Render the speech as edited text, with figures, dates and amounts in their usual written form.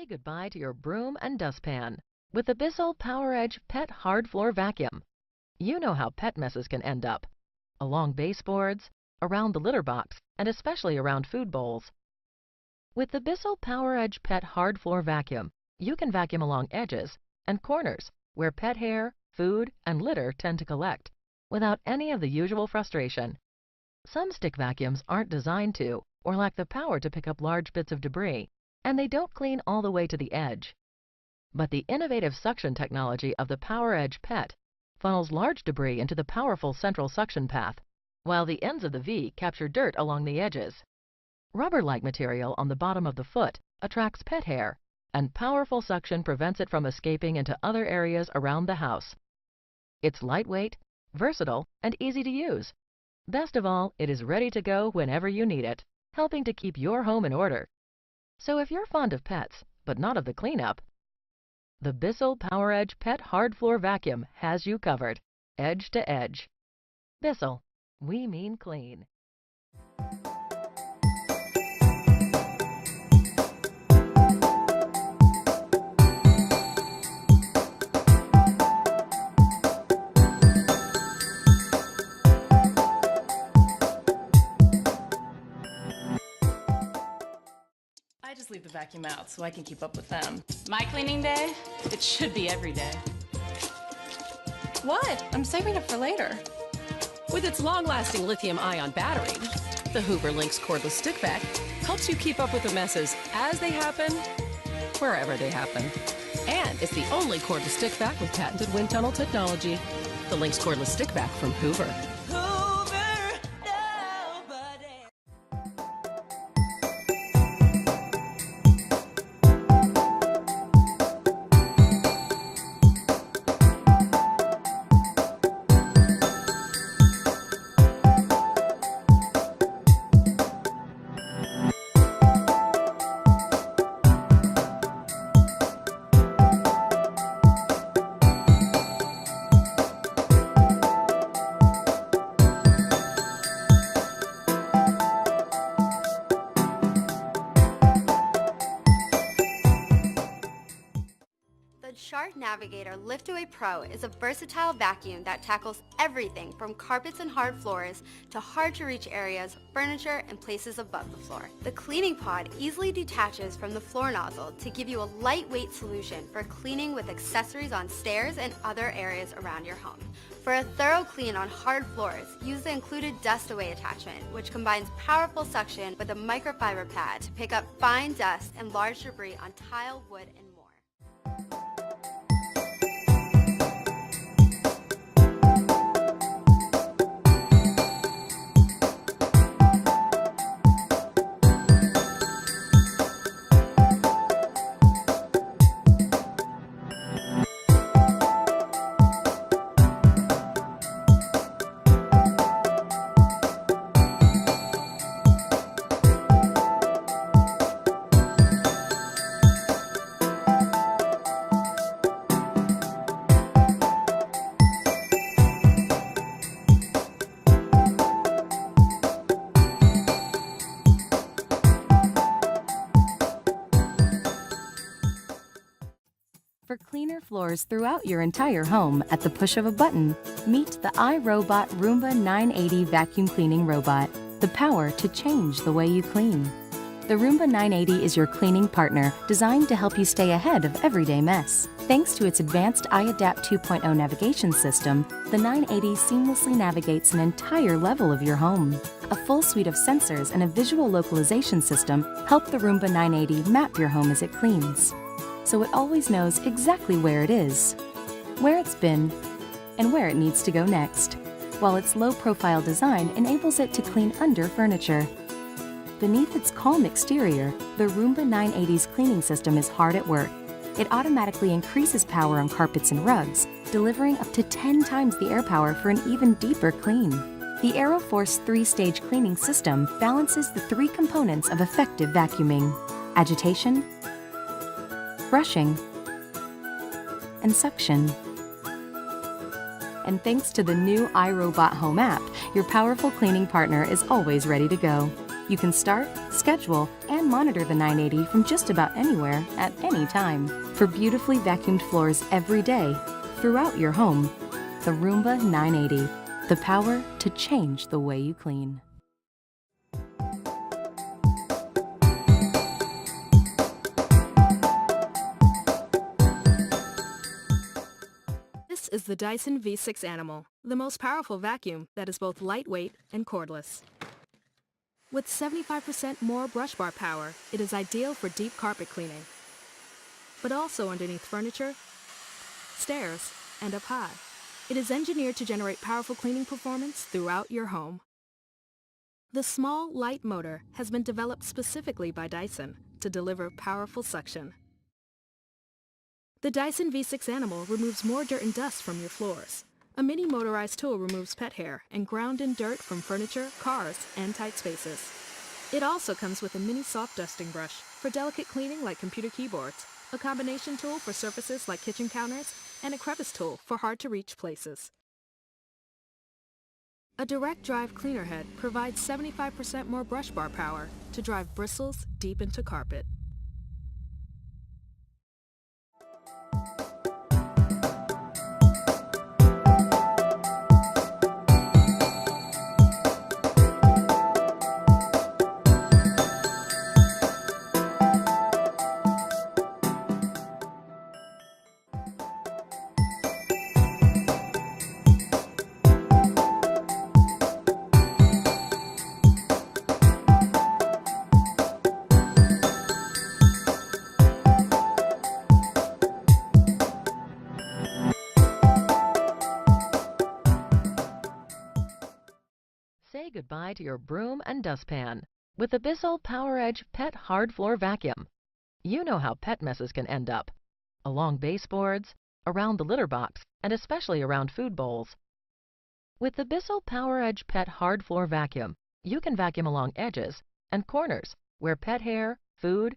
Say goodbye to your broom and dustpan with the Bissell PowerEdge Pet Hard Floor Vacuum. You know how pet messes can end up: along baseboards, around the litter box, and especially around food bowls. With the Bissell PowerEdge Pet Hard Floor Vacuum, you can vacuum along edges and corners where pet hair, food, and litter tend to collect, without any of the usual frustration. Some stick vacuums aren't designed to, or lack the power to pick up large bits of debris, and they don't clean all the way to the edge. But the innovative suction technology of the PowerEdge Pet funnels large debris into the powerful central suction path, while the ends of the V capture dirt along the edges. Rubber-like material on the bottom of the foot attracts pet hair, and powerful suction prevents it from escaping into other areas around the house. It's lightweight, versatile, and easy to use. Best of all, it is ready to go whenever you need it, helping to keep your home in order. So if you're fond of pets, but not of the cleanup, the Bissell PowerEdge Pet Hard Floor Vacuum has you covered, edge to edge. Bissell, we mean clean. I just leave the vacuum out so I can keep up with them. My cleaning day? It should be every day. What? I'm saving it for later. With its long-lasting lithium-ion battery, the Hoover Lynx cordless stick vac helps you keep up with the messes as they happen, wherever they happen. And it's the only cordless stick vac with patented wind tunnel technology. The Lynx cordless stick vac from Hoover. The Shark Navigator Liftaway Pro is a versatile vacuum that tackles everything from carpets and hard floors to hard-to-reach areas, furniture, and places above the floor. The cleaning pod easily detaches from the floor nozzle to give you a lightweight solution for cleaning with accessories on stairs and other areas around your home. For a thorough clean on hard floors, use the included Dust Away attachment, which combines powerful suction with a microfiber pad to pick up fine dust and large debris on tile, wood, and more. For cleaner floors throughout your entire home at the push of a button, meet the iRobot Roomba 980 vacuum cleaning robot, the power to change the way you clean. The Roomba 980 is your cleaning partner designed to help you stay ahead of everyday mess. Thanks to its advanced iAdapt 2.0 navigation system, the 980 seamlessly navigates an entire level of your home. A full suite of sensors and a visual localization system help the Roomba 980 map your home as it cleans, so it always knows exactly where it is, where it's been, and where it needs to go next, while its low-profile design enables it to clean under furniture. Beneath its calm exterior, the Roomba 980's cleaning system is hard at work. It automatically increases power on carpets and rugs, delivering up to 10 times the air power for an even deeper clean. The AeroForce 3-stage cleaning system balances the 3 components of effective vacuuming: agitation, brushing, and suction. And thanks to the new iRobot Home app, your powerful cleaning partner is always ready to go. You can start, schedule, and monitor the 980 from just about anywhere at any time. For beautifully vacuumed floors every day, throughout your home, the Roomba 980. The power to change the way you clean. This is the Dyson V6 Animal, the most powerful vacuum that is both lightweight and cordless. With 75% more brush bar power, it is ideal for deep carpet cleaning, but also underneath furniture, stairs, and up high. It is engineered to generate powerful cleaning performance throughout your home. The small, light motor has been developed specifically by Dyson to deliver powerful suction. The Dyson V6 Animal removes more dirt and dust from your floors. A mini motorized tool removes pet hair and ground-in dirt from furniture, cars, and tight spaces. It also comes with a mini soft dusting brush for delicate cleaning like computer keyboards, a combination tool for surfaces like kitchen counters, and a crevice tool for hard-to-reach places. A direct drive cleaner head provides 75% more brush bar power to drive bristles deep into carpet. Say goodbye to your broom and dustpan with the Bissell PowerEdge Pet Hard Floor Vacuum. You know how pet messes can end up: along baseboards, around the litter box, and especially around food bowls. With the Bissell PowerEdge Pet Hard Floor Vacuum, you can vacuum along edges and corners where pet hair, food,